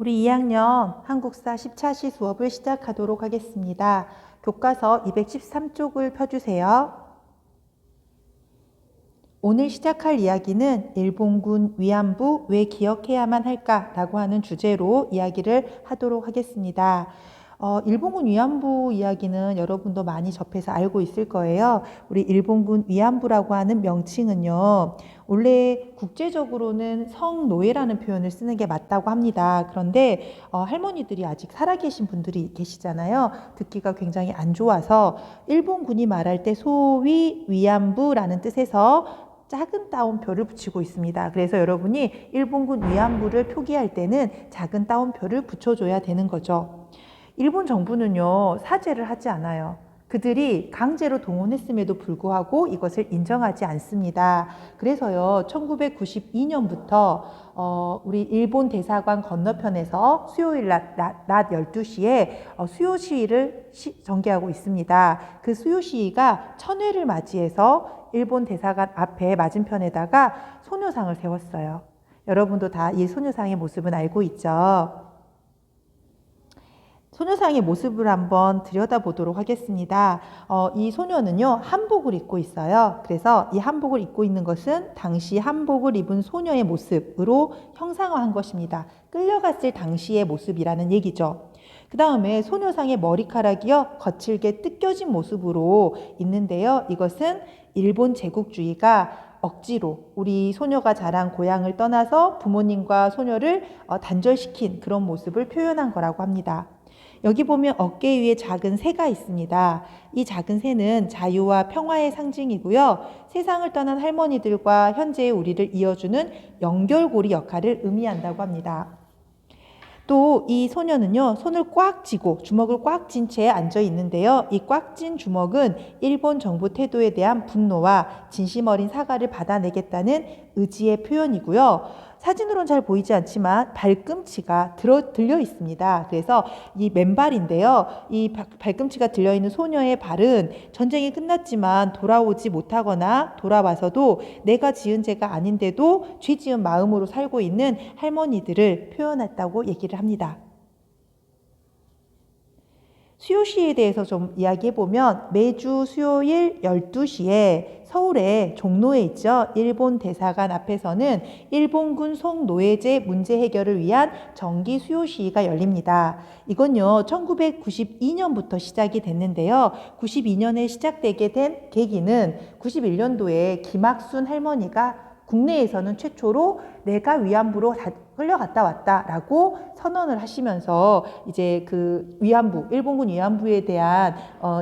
우리 2학년 한국사 10차시 수업을 시작하도록 하겠습니다. 교과서 213쪽을 펴주세요. 오늘 시작할 이야기는 일본군 위안부 왜 기억해야만 할까라고 하는 주제로 이야기를 하도록 하겠습니다. 일본군 위안부 이야기는 여러분도 많이 접해서 알고 있을 거예요. 우리 일본군 위안부라고 하는 명칭은요, 원래 국제적으로는 성노예라는 표현을 쓰는 게 맞다고 합니다. 그런데 할머니들이 아직 살아계신 분들이 계시잖아요. 듣기가 굉장히 안 좋아서 일본군이 말할 때 소위 위안부라는 뜻에서 작은 따옴표를 붙이고 있습니다. 그래서 여러분이 일본군 위안부를 표기할 때는 작은 따옴표를 붙여줘야 되는 거죠. 일본 정부는요, 사죄를 하지 않아요. 그들이 강제로 동원했음에도 불구하고 이것을 인정하지 않습니다. 그래서요, 1992년부터 우리 일본 대사관 건너편에서 수요일 낮 12시에 수요 시위를 전개하고 있습니다. 그 수요 시위가 천회를 맞이해서 일본 대사관 앞에 맞은편에다가 소녀상을 세웠어요. 여러분도 다 이 소녀상의 모습은 알고 있죠? 소녀상의 모습을 한번 들여다보도록 하겠습니다. 이 소녀는요, 한복을 입고 있어요. 그래서 이 한복을 입고 있는 것은 당시 한복을 입은 소녀의 모습으로 형상화한 것입니다. 끌려갔을 당시의 모습이라는 얘기죠. 그 다음에 소녀상의 머리카락이요, 거칠게 뜯겨진 모습으로 있는데요. 이것은 일본 제국주의가 억지로 우리 소녀가 자란 고향을 떠나서 부모님과 소녀를 단절시킨 그런 모습을 표현한 거라고 합니다. 여기 보면 어깨 위에 작은 새가 있습니다. 이 작은 새는 자유와 평화의 상징이고요. 세상을 떠난 할머니들과 현재의 우리를 이어주는 연결고리 역할을 의미한다고 합니다. 또 이 소녀는요, 손을 꽉 쥐고 주먹을 꽉 쥔 채 앉아 있는데요. 이 꽉 쥔 주먹은 일본 정부 태도에 대한 분노와 진심 어린 사과를 받아내겠다는 의지의 표현이고요. 사진으로는 잘 보이지 않지만 발꿈치가 들려 있습니다. 그래서 이 맨발인데요. 이 발꿈치가 들려있는 소녀의 발은 전쟁이 끝났지만 돌아오지 못하거나 돌아와서도 내가 지은 죄가 아닌데도 죄 지은 마음으로 살고 있는 할머니들을 표현했다고 얘기를 합니다. 수요시에 대해서 좀 이야기해보면 매주 수요일 12시에 서울의 종로에 있죠. 일본 대사관 앞에서는 일본군 성노예제 문제 해결을 위한 정기 수요시위가 열립니다. 이건요, 1992년부터 시작이 됐는데요. 92년에 시작되게 된 계기는 91년도에 김학순 할머니가 국내에서는 최초로 내가 위안부로 끌려갔다 왔다라고 선언을 하시면서 이제 그 위안부, 일본군 위안부에 대한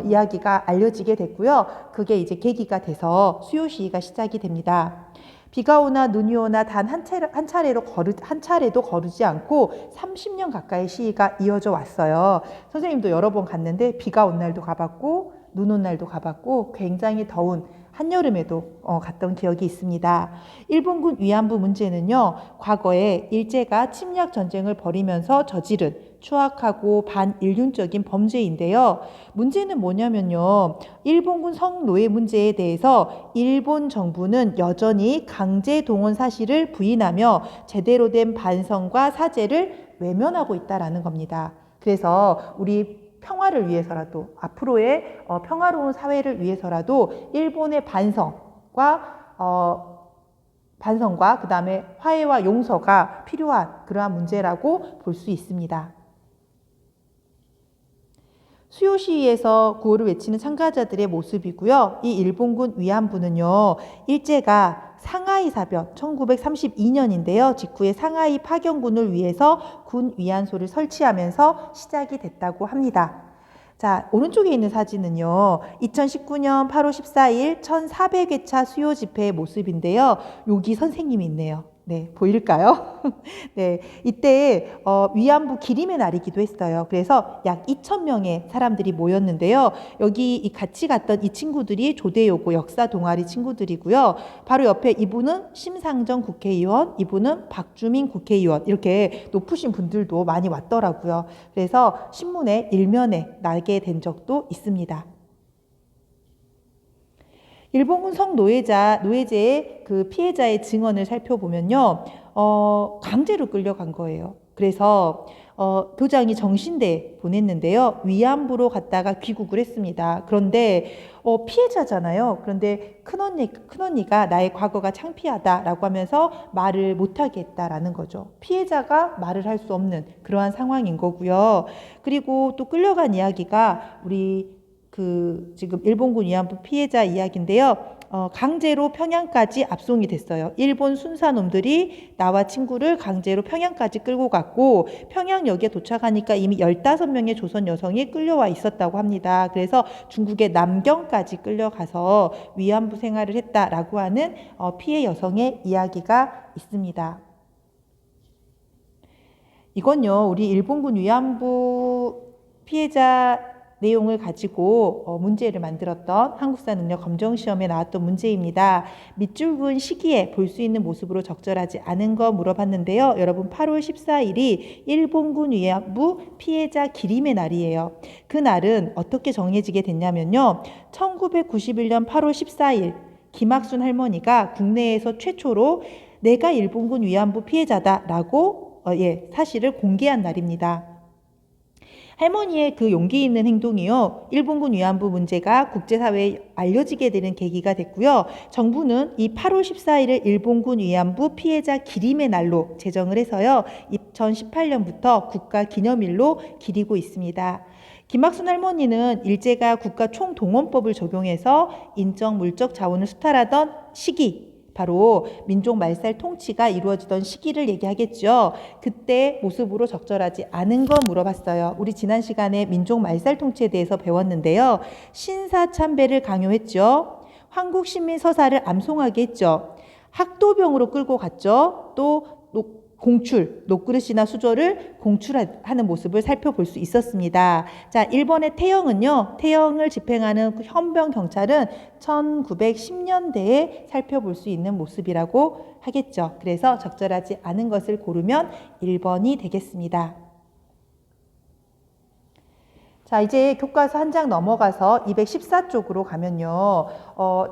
이야기가 알려지게 됐고요. 그게 이제 계기가 돼서 수요 시위가 시작이 됩니다. 비가 오나 눈이 오나 단 한 차례도 거르지 않고 30년 가까이 시위가 이어져 왔어요. 선생님도 여러 번 갔는데 비가 온 날도 가봤고 눈 온 날도 가봤고 굉장히 더운 한여름에도 갔던 기억이 있습니다. 일본군 위안부 문제는요, 과거에 일제가 침략 전쟁을 벌이면서 저지른 추악하고 반인륜적인 범죄인데요. 문제는 뭐냐면요, 일본군 성노예 문제에 대해서 일본 정부는 여전히 강제 동원 사실을 부인하며 제대로 된 반성과 사죄를 외면하고 있다라는 겁니다. 그래서 우리 평화를 위해서라도, 앞으로의 평화로운 사회를 위해서라도 일본의 반성과 그 다음에 화해와 용서가 필요한 그러한 문제라고 볼 수 있습니다. 수요 시위에서 구호를 외치는 참가자들의 모습이고요. 이 일본군 위안부는요, 일제가 상하이 사변 1932년인데요. 직후에 상하이 파견군을 위해서 군 위안소를 설치하면서 시작이 됐다고 합니다. 자, 오른쪽에 있는 사진은요, 2019년 8월 14일 1400회차 수요 집회의 모습인데요. 여기 선생님이 있네요. 네, 보일까요? 네, 이때 위안부 기림의 날이기도 했어요. 그래서 약 2,000명의 사람들이 모였는데요. 여기 같이 갔던 이 친구들이 조대요고 역사 동아리 친구들이고요. 바로 옆에 이분은 심상정 국회의원, 이분은 박주민 국회의원, 이렇게 높으신 분들도 많이 왔더라고요. 그래서 신문의 일면에 나게 된 적도 있습니다. 일본군 성노예제의 그 피해자의 증언을 살펴보면요, 강제로 끌려간 거예요. 그래서 도장이 정신대에 보냈는데요. 위안부로 갔다가 귀국을 했습니다. 그런데 피해자잖아요. 그런데 큰언니가 나의 과거가 창피하다라고 하면서 말을 못하게 했다라는 거죠. 피해자가 말을 할 수 없는 그러한 상황인 거고요. 그리고 또 끌려간 이야기가 우리 지금 일본군 위안부 피해자 이야기인데요. 강제로 평양까지 압송이 됐어요. 일본 순사놈들이 나와 친구를 강제로 평양까지 끌고 갔고 평양역에 도착하니까 이미 15명의 조선 여성이 끌려와 있었다고 합니다. 그래서 중국의 남경까지 끌려가서 위안부 생활을 했다라고 하는 피해 여성의 이야기가 있습니다. 이건요, 우리 일본군 위안부 피해자 내용을 가지고 문제를 만들었던 한국사 능력 검정 시험에 나왔던 문제입니다. 밑줄근 시기에 볼 수 있는 모습으로 적절하지 않은 거 물어봤는데요. 여러분 8월 14일이 일본군 위안부 피해자 기림의 날이에요. 그 날은 어떻게 정해지게 됐냐면요. 1991년 8월 14일 김학순 할머니가 국내에서 최초로 내가 일본군 위안부 피해자다라고 사실을 공개한 날입니다. 할머니의 그 용기 있는 행동이요. 일본군 위안부 문제가 국제사회에 알려지게 되는 계기가 됐고요. 정부는 이 8월 14일을 일본군 위안부 피해자 기림의 날로 제정을 해서요. 2018년부터 국가기념일로 기리고 있습니다. 김학순 할머니는 일제가 국가총동원법을 적용해서 인적 물적 자원을 수탈하던 시기, 바로 민족 말살 통치가 이루어지던 시기를 얘기하겠죠. 그때 모습으로 적절하지 않은 거 물어봤어요. 우리 지난 시간에 민족 말살 통치에 대해서 배웠는데요. 신사참배를 강요했죠. 황국신민 서사를 암송하게 했죠. 학도병으로 끌고 갔죠. 또 공출, 녹그릇이나 수저를 공출하는 모습을 살펴볼 수 있었습니다. 자, 일본의 태영은요. 태영을 집행하는 그 현병 경찰은 1910년대에 살펴볼 수 있는 모습이라고 하겠죠. 그래서 적절하지 않은 것을 고르면 1번이 되겠습니다. 자, 이제 교과서 한 장 넘어가서 214쪽으로 가면요.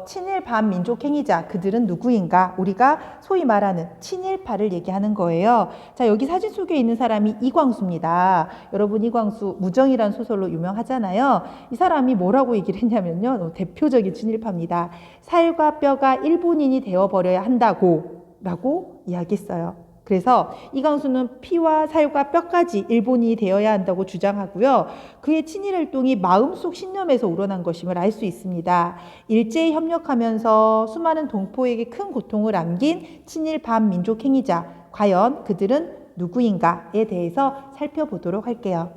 친일 반민족 행위자, 그들은 누구인가? 우리가 소위 말하는 친일파를 얘기하는 거예요. 자, 여기 사진 속에 있는 사람이 이광수입니다. 여러분, 이광수 무정이라는 소설로 유명하잖아요. 이 사람이 뭐라고 얘기를 했냐면요. 대표적인 친일파입니다. 살과 뼈가 일본인이 되어버려야 한다고 라고 이야기했어요. 그래서 이광수는 피와 살과 뼈까지 일본인이 되어야 한다고 주장하고요. 그의 친일활동이 마음속 신념에서 우러난 것임을 알 수 있습니다. 일제에 협력하면서 수많은 동포에게 큰 고통을 안긴 친일 반민족 행위자, 과연 그들은 누구인가에 대해서 살펴보도록 할게요.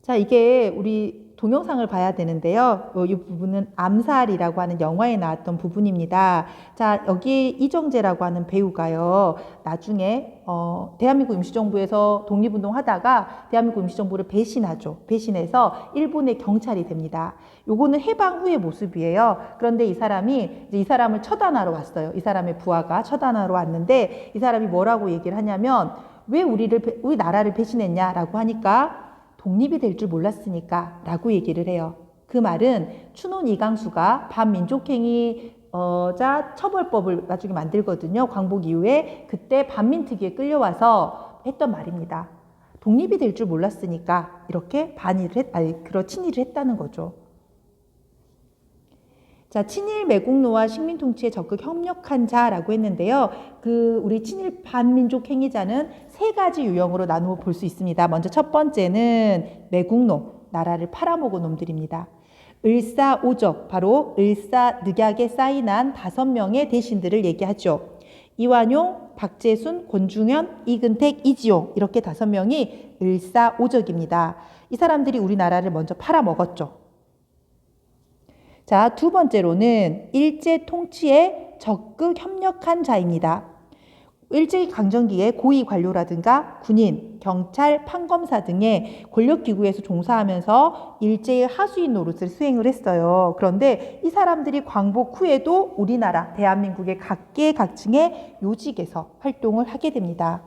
자, 이게 우리 동영상을 봐야 되는데요. 이 부분은 암살이라고 하는 영화에 나왔던 부분입니다. 자, 여기 이정재라고 하는 배우가요. 나중에 대한민국 임시정부에서 독립운동하다가 대한민국 임시정부를 배신하죠. 배신해서 일본의 경찰이 됩니다. 요거는 해방 후의 모습이에요. 그런데 이 사람을 처단하러 왔어요. 이 사람의 부하가 처단하러 왔는데 이 사람이 뭐라고 얘기를 하냐면 왜 우리 나라를 배신했냐라고 하니까 독립이 될 줄 몰랐으니까 라고 얘기를 해요. 그 말은 추논 이광수가 반민족행위자 처벌법을 나중에 만들거든요. 광복 이후에 그때 반민특위에 끌려와서 했던 말입니다. 독립이 될 줄 몰랐으니까 이렇게 친일을 했다는 거죠. 자, 친일 매국노와 식민통치에 적극 협력한 자라고 했는데요. 우리 친일 반민족 행위자는 3가지 유형으로 나누어 볼 수 있습니다. 먼저 첫 번째는 매국노, 나라를 팔아먹은 놈들입니다. 을사오적, 바로 을사늑약에 사인한 5명의 대신들을 얘기하죠. 이완용, 박재순, 권중현, 이근택, 이지용, 이렇게 5명이 을사오적입니다. 이 사람들이 우리나라를 먼저 팔아먹었죠. 자, 두 번째로는 일제 통치에 적극 협력한 자입니다. 일제 강점기에 고위 관료라든가 군인, 경찰, 판검사 등의 권력기구에서 종사하면서 일제의 하수인 노릇을 수행을 했어요. 그런데 이 사람들이 광복 후에도 우리나라 대한민국의 각계각층의 요직에서 활동을 하게 됩니다.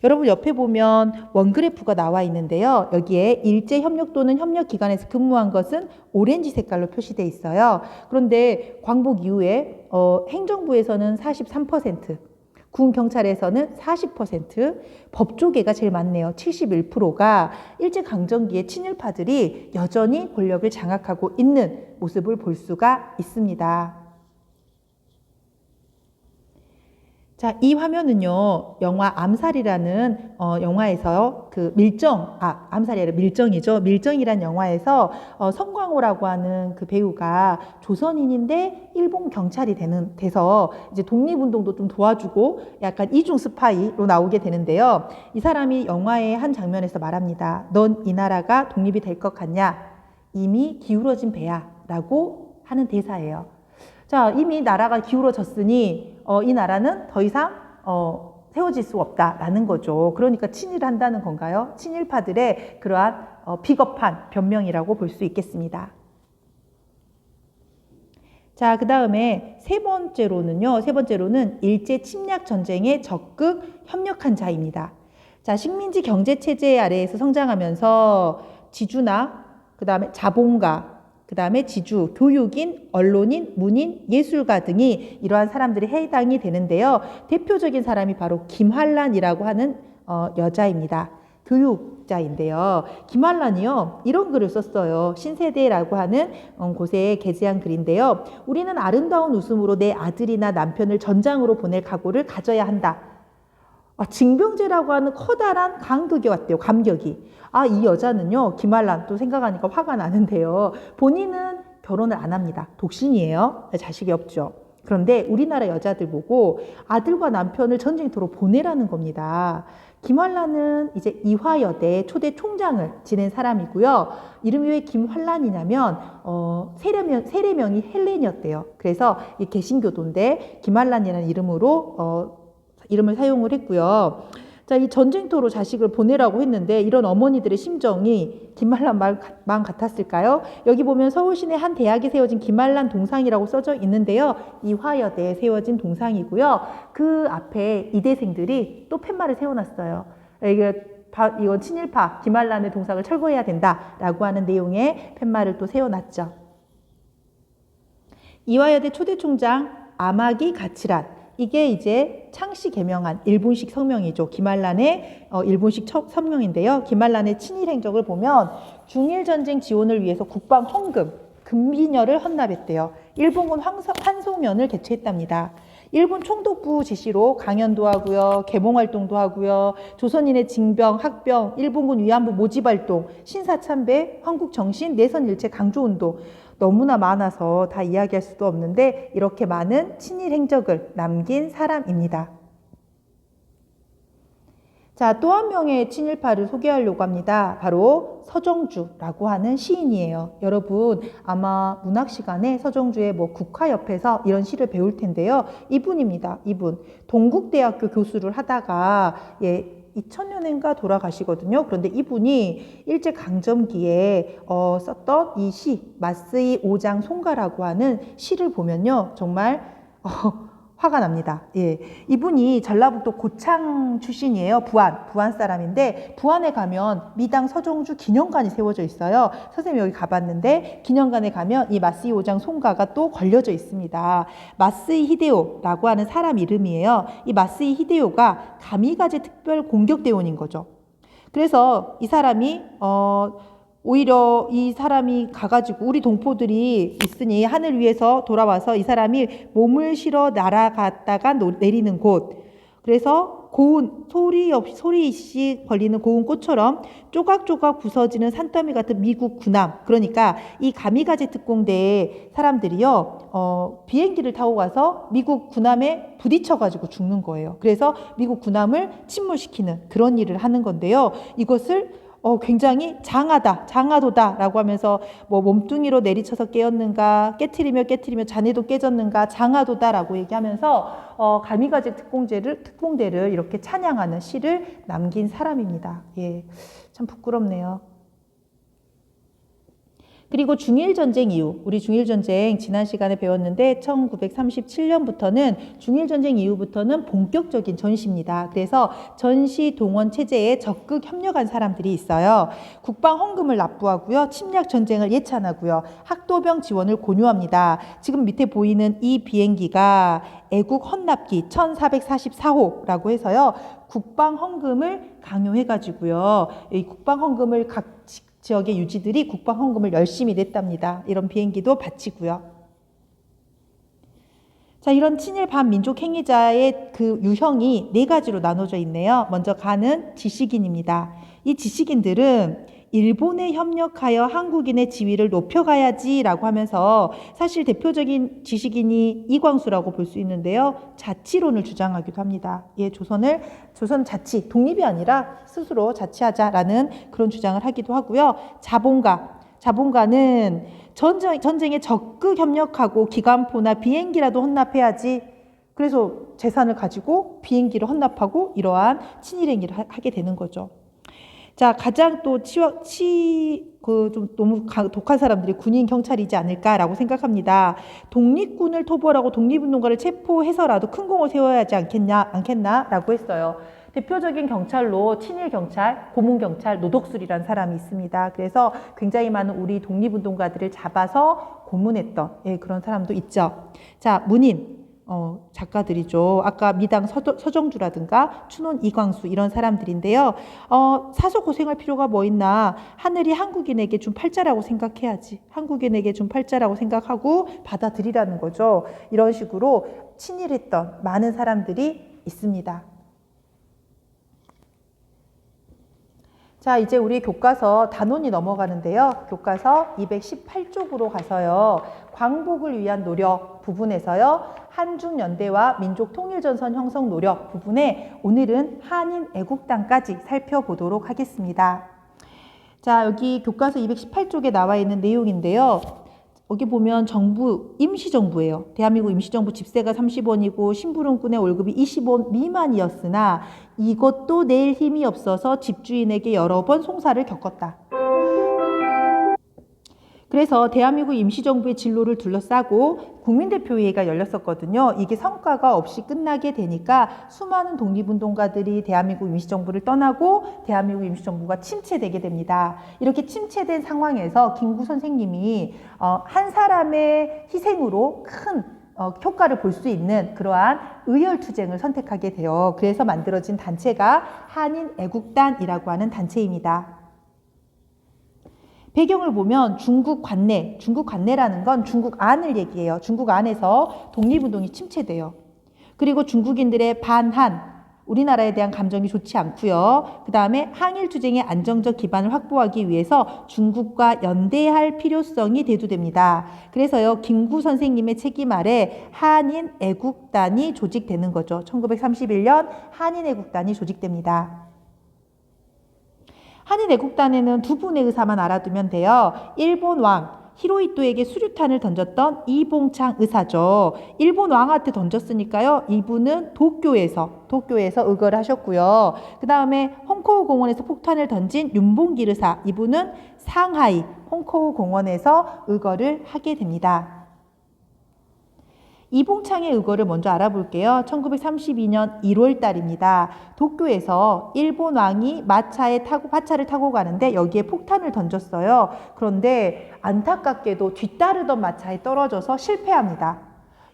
여러분 옆에 보면 원그래프가 나와 있는데요. 여기에 일제협력 또는 협력기관에서 근무한 것은 오렌지 색깔로 표시되어 있어요. 그런데 광복 이후에 행정부에서는 43%, 군 경찰에서는 40%, 법조계가 제일 많네요. 71%가 일제강점기의 친일파들이 여전히 권력을 장악하고 있는 모습을 볼 수가 있습니다. 자, 이 화면은요, 영화 암살이라는 영화에서 그 암살이 아니라 밀정이죠. 밀정이란 영화에서 성광호라고 하는 그 배우가 조선인인데 일본 경찰이 돼서 이제 독립운동도 좀 도와주고 약간 이중 스파이로 나오게 되는데요. 이 사람이 영화의 한 장면에서 말합니다. 넌 이 나라가 독립이 될 것 같냐? 이미 기울어진 배야. 라고 하는 대사예요. 자, 이미 나라가 기울어졌으니 이 나라는 더 이상 세워질 수 없다라는 거죠. 그러니까 친일을 한다는 건가요? 친일파들의 그러한 비겁한 변명이라고 볼 수 있겠습니다. 자, 그 다음에 세 번째로는 일제 침략 전쟁에 적극 협력한 자입니다. 자, 식민지 경제 체제 아래에서 성장하면서 지주나 그 다음에 자본가, 그 다음에 지주, 교육인, 언론인, 문인, 예술가 등이 이러한 사람들이 해당이 되는데요. 대표적인 사람이 바로 김환란이라고 하는 여자입니다. 교육자인데요. 김환란이요, 이런 글을 썼어요. 신세대라고 하는 곳에 게재한 글인데요. 우리는 아름다운 웃음으로 내 아들이나 남편을 전장으로 보낼 각오를 가져야 한다. 징병제라고 하는 커다란 간극이 왔대요. 감격이. 이 여자는요, 김환란 또 생각하니까 화가 나는데요. 본인은 결혼을 안 합니다. 독신이에요. 자식이 없죠. 그런데 우리나라 여자들 보고 아들과 남편을 전쟁터로 보내라는 겁니다. 김환란은 이제 이화여대 초대 총장을 지낸 사람이고요. 이름이 왜 김환란이냐면 세례명이 헬렌이었대요. 그래서 이 개신교도인데 김환란이라는 이름을 사용을 했고요. 자, 이 전쟁터로 자식을 보내라고 했는데 이런 어머니들의 심정이 김환란 마음 같았을까요? 여기 보면 서울시내 한 대학에 세워진 김환란 동상이라고 써져 있는데요. 이화여대에 세워진 동상이고요. 그 앞에 이대생들이 또 팻말을 세워놨어요. 이건 친일파 김환란의 동상을 철거해야 된다라고 하는 내용의 팻말을 또 세워놨죠. 이화여대 초대 총장 아마기 가치란, 이게 이제 창씨 개명한 일본식 성명이죠. 김환란의 일본식 성명인데요. 김환란의 친일 행적을 보면 중일전쟁 지원을 위해서 국방 헌금, 금비녀를 헌납했대요. 일본군 환송연을 개최했답니다. 일본 총독부 지시로 강연도 하고요. 개몽활동도 하고요. 조선인의 징병, 학병, 일본군 위안부 모집활동, 신사참배, 황국정신, 내선일체 강조운동, 너무나 많아서 다 이야기할 수도 없는데 이렇게 많은 친일 행적을 남긴 사람입니다. 자, 또 한 명의 친일파를 소개하려고 합니다. 바로 서정주라고 하는 시인이에요. 여러분 아마 문학 시간에 서정주의 국화 옆에서 이런 시를 배울 텐데요. 이분입니다. 이분 동국대학교 교수를 하다가 2000년인가 돌아가시거든요. 그런데 이분이 일제강점기에 썼던 이 시, 마쓰이 오장 송가라고 하는 시를 보면요. 정말 화가 납니다. 예. 이분이 전라북도 고창 출신이에요. 부안 사람인데 부안에 가면 미당 서정주 기념관이 세워져 있어요. 선생님 여기 가봤는데 기념관에 가면 이 마쓰이 오장 송가가 또 걸려져 있습니다. 마쓰이 히데요라고 하는 사람 이름이에요. 이 마쓰이 히데요가 가미가제 특별 공격대원인 거죠. 그래서 이 사람이 오히려 이 사람이 가가지고 우리 동포들이 있으니 하늘 위에서 돌아와서 이 사람이 몸을 실어 날아갔다가 내리는 곳, 그래서 고운 소리 없이 걸리는 고운 꽃처럼 조각조각 부서지는 산더미 같은 미국 군함, 그러니까 이 가미가제 특공대의 사람들이요 비행기를 타고 가서 미국 군함에 부딪혀가지고 죽는 거예요. 그래서 미국 군함을 침몰시키는 그런 일을 하는 건데요. 이것을 굉장히 장하도다라고 하면서 몸뚱이로 내리쳐서 깨었는가, 깨트리며 자네도 깨졌는가, 장하도다라고 얘기하면서 가미가제 특공대를 이렇게 찬양하는 시를 남긴 사람입니다. 예, 참 부끄럽네요. 그리고 중일전쟁 이후, 우리 중일전쟁 지난 시간에 배웠는데 1937년부터는 중일전쟁 이후부터는 본격적인 전시입니다. 그래서 전시 동원 체제에 적극 협력한 사람들이 있어요. 국방 헌금을 납부하고요. 침략 전쟁을 예찬하고요. 학도병 지원을 권유합니다. 지금 밑에 보이는 이 비행기가 애국 헌납기 1444호라고 해서요. 국방 헌금을 강요해가지고요. 이 국방 헌금을 각 지역의 유지들이 국방 헌금을 열심히 냈답니다. 이런 비행기도 바치고요. 자, 이런 친일 반민족 행위자의 그 유형이 4가지로 나눠져 있네요. 먼저 가는 지식인입니다. 이 지식인들은 일본에 협력하여 한국인의 지위를 높여가야지라고 하면서 사실 대표적인 지식인이 이광수라고 볼 수 있는데요. 자치론을 주장하기도 합니다. 예, 조선 자치, 독립이 아니라 스스로 자치하자라는 그런 주장을 하기도 하고요. 자본가는 전쟁에 적극 협력하고 기관포나 비행기라도 헌납해야지. 그래서 재산을 가지고 비행기를 헌납하고 이러한 친일 행위를 하게 되는 거죠. 자, 가장 또 좀 너무 독한 사람들이 군인, 경찰이지 않을까라고 생각합니다. 독립군을 토벌하고 독립운동가를 체포해서라도 큰 공을 세워야 하지 않겠나라고 했어요. 대표적인 경찰로 친일 경찰, 고문 경찰, 노덕술이라는 사람이 있습니다. 그래서 굉장히 많은 우리 독립운동가들을 잡아서 고문했던 그런 사람도 있죠. 자, 문인. 작가들이죠. 아까 미당 서정주라든가 춘원 이광수 이런 사람들인데요. 사서 고생할 필요가 뭐 있나. 하늘이 한국인에게 준 팔자라고 생각해야지. 한국인에게 준 팔자라고 생각하고 받아들이라는 거죠. 이런 식으로 친일했던 많은 사람들이 있습니다. 자, 이제 우리 교과서 단원이 넘어가는데요. 교과서 218쪽으로 가서요. 광복을 위한 노력 부분에서요. 한중연대와 민족통일전선 형성 노력 부분에 오늘은 한인애국당까지 살펴보도록 하겠습니다. 자, 여기 교과서 218쪽에 나와 있는 내용인데요. 여기 보면 정부, 임시정부예요. 대한민국 임시정부 집세가 30원이고 심부름꾼의 월급이 20원 미만이었으나 이것도 낼 힘이 없어서 집주인에게 여러 번 송사를 겪었다. 그래서 대한민국 임시정부의 진로를 둘러싸고 국민대표회의가 열렸었거든요. 이게 성과가 없이 끝나게 되니까 수많은 독립운동가들이 대한민국 임시정부를 떠나고 대한민국 임시정부가 침체되게 됩니다. 이렇게 침체된 상황에서 김구 선생님이 한 사람의 희생으로 큰 효과를 볼 수 있는 그러한 의열투쟁을 선택하게 돼요. 그래서 만들어진 단체가 한인애국단이라고 하는 단체입니다. 배경을 보면 중국 관내라는 건 중국 안을 얘기해요. 중국 안에서 독립운동이 침체돼요. 그리고 중국인들의 반한, 우리나라에 대한 감정이 좋지 않고요. 그 다음에 항일투쟁의 안정적 기반을 확보하기 위해서 중국과 연대할 필요성이 대두됩니다. 그래서요, 김구 선생님의 책임 아래 한인애국단이 조직되는 거죠. 1931년 한인애국단이 조직됩니다. 한인애국단에는 두 분의 의사만 알아두면 돼요. 일본 왕 히로히토에게 수류탄을 던졌던 이봉창 의사죠. 일본 왕한테 던졌으니까요. 이분은 도쿄에서 의거를 하셨고요. 그 다음에 홍코우 공원에서 폭탄을 던진 윤봉길 의사, 이분은 상하이 홍코우 공원에서 의거를 하게 됩니다. 이봉창의 의거를 먼저 알아볼게요. 1932년 1월 달입니다. 도쿄에서 일본 왕이 마차를 타고 가는데 여기에 폭탄을 던졌어요. 그런데 안타깝게도 뒤따르던 마차에 떨어져서 실패합니다.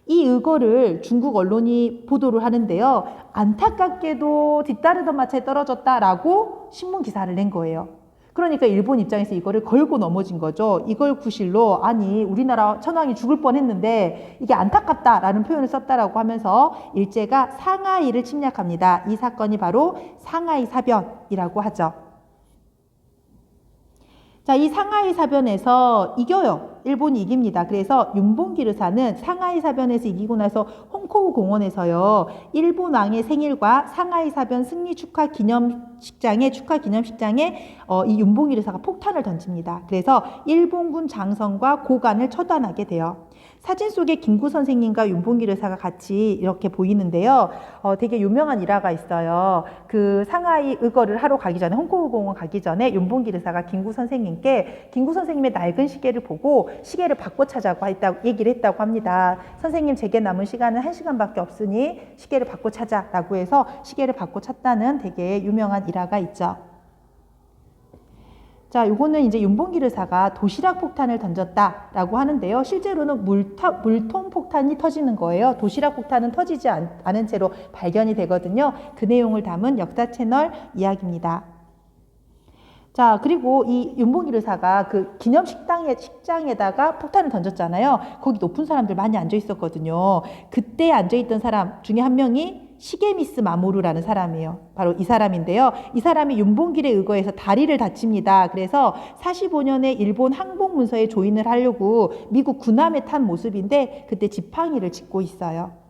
이 의거를 중국 언론이 보도를 하는데요. 안타깝게도 뒤따르던 마차에 떨어졌다라고 신문 기사를 낸 거예요. 그러니까 일본 입장에서 이거를 걸고 넘어진 거죠. 이걸 구실로 아니 우리나라 천황이 죽을 뻔했는데 이게 안타깝다라는 표현을 썼다라고 하면서 일제가 상하이를 침략합니다. 이 사건이 바로 상하이 사변이라고 하죠. 자, 이 상하이 사변에서 이겨요. 일본이 이깁니다. 그래서 윤봉길 의사는 상하이 사변에서 이기고 나서 홍코우 공원에서요. 일본 왕의 생일과 상하이 사변 승리 축하 기념식장에 이 윤봉길 의사가 폭탄을 던집니다. 그래서 일본군 장성과 고관을 처단하게 돼요. 사진 속에 김구 선생님과 윤봉길 의사가 같이 이렇게 보이는데요. 되게 유명한 일화가 있어요. 그 상하이 의거를 하러 가기 전에, 홍콩공원 가기 전에 윤봉길 의사가 김구 선생님께 김구 선생님의 낡은 시계를 보고 시계를 바꿔 차자고 얘기를 했다고 합니다. 선생님, 제게 남은 시간은 1시간밖에 없으니 시계를 바꿔 차자라고 해서 시계를 바꿔 찼다는 되게 유명한 일화가 있죠. 자, 요거는 이제 윤봉길 의사가 도시락 폭탄을 던졌다라고 하는데요. 실제로는 물통 폭탄이 터지는 거예요. 도시락 폭탄은 터지지 않은 채로 발견이 되거든요. 그 내용을 담은 역사 채널 이야기입니다. 자, 그리고 이 윤봉길 의사가 그 기념 식장에다가 폭탄을 던졌잖아요. 거기 높은 사람들 많이 앉아 있었거든요. 그때 앉아 있던 사람 중에 한 명이 시게미스 마모루라는 사람이에요. 바로 이 사람인데요. 이 사람이 윤봉길에 의거해서 다리를 다칩니다. 그래서 45년에 일본 항복 문서에 조인을 하려고 미국 군함에 탄 모습인데 그때 지팡이를 짚고 있어요.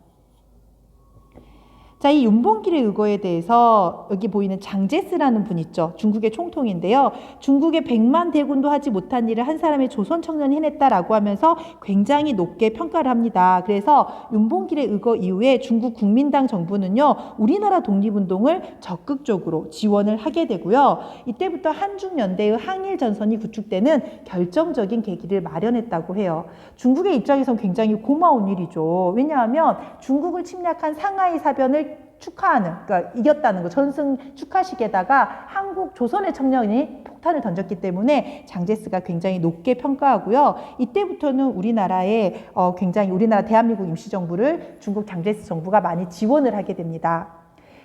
자, 이 윤봉길의 의거에 대해서 여기 보이는 장제스라는 분 있죠. 중국의 총통인데요. 중국의 100만 대군도 하지 못한 일을 한 사람의 조선 청년이 해냈다라고 하면서 굉장히 높게 평가를 합니다. 그래서 윤봉길의 의거 이후에 중국 국민당 정부는요, 우리나라 독립운동을 적극적으로 지원을 하게 되고요. 이때부터 한중연대의 항일 전선이 구축되는 결정적인 계기를 마련했다고 해요. 중국의 입장에선 굉장히 고마운 일이죠. 왜냐하면 중국을 침략한 상하이 사변을 축하하는, 그러니까 이겼다는 거, 전승 축하식에다가 한국 조선의 청년이 폭탄을 던졌기 때문에 장제스가 굉장히 높게 평가하고요. 이때부터는 우리나라의 우리나라 대한민국 임시정부를 중국 장제스 정부가 많이 지원을 하게 됩니다.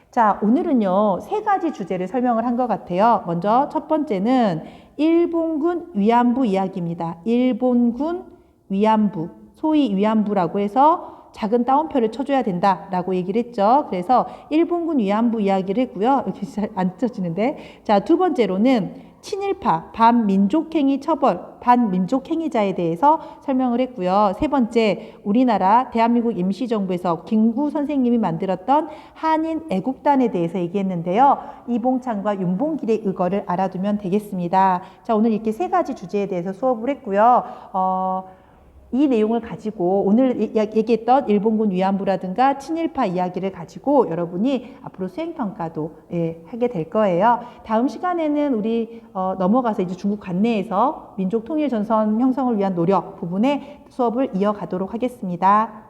자, 오늘은요 3가지 주제를 설명을 한 것 같아요. 먼저 첫 번째는 일본군 위안부 이야기입니다. 일본군 위안부, 소위 위안부라고 해서 작은 따옴표를 쳐줘야 된다라고 얘기를 했죠. 그래서 일본군 위안부 이야기를 했고요. 여기 잘 안 쳐지는데. 자, 두 번째로는 친일파, 반민족행위 처벌, 반민족행위자에 대해서 설명을 했고요. 세 번째, 우리나라 대한민국 임시정부에서 김구 선생님이 만들었던 한인 애국단에 대해서 얘기했는데요. 이봉창과 윤봉길의 의거를 알아두면 되겠습니다. 자, 오늘 이렇게 3가지 주제에 대해서 수업을 했고요. 이 내용을 가지고 오늘 얘기했던 일본군 위안부라든가 친일파 이야기를 가지고 여러분이 앞으로 수행평가도 하게 될 거예요. 다음 시간에는 우리 넘어가서 이제 중국 관내에서 민족통일전선 형성을 위한 노력 부분에 수업을 이어가도록 하겠습니다.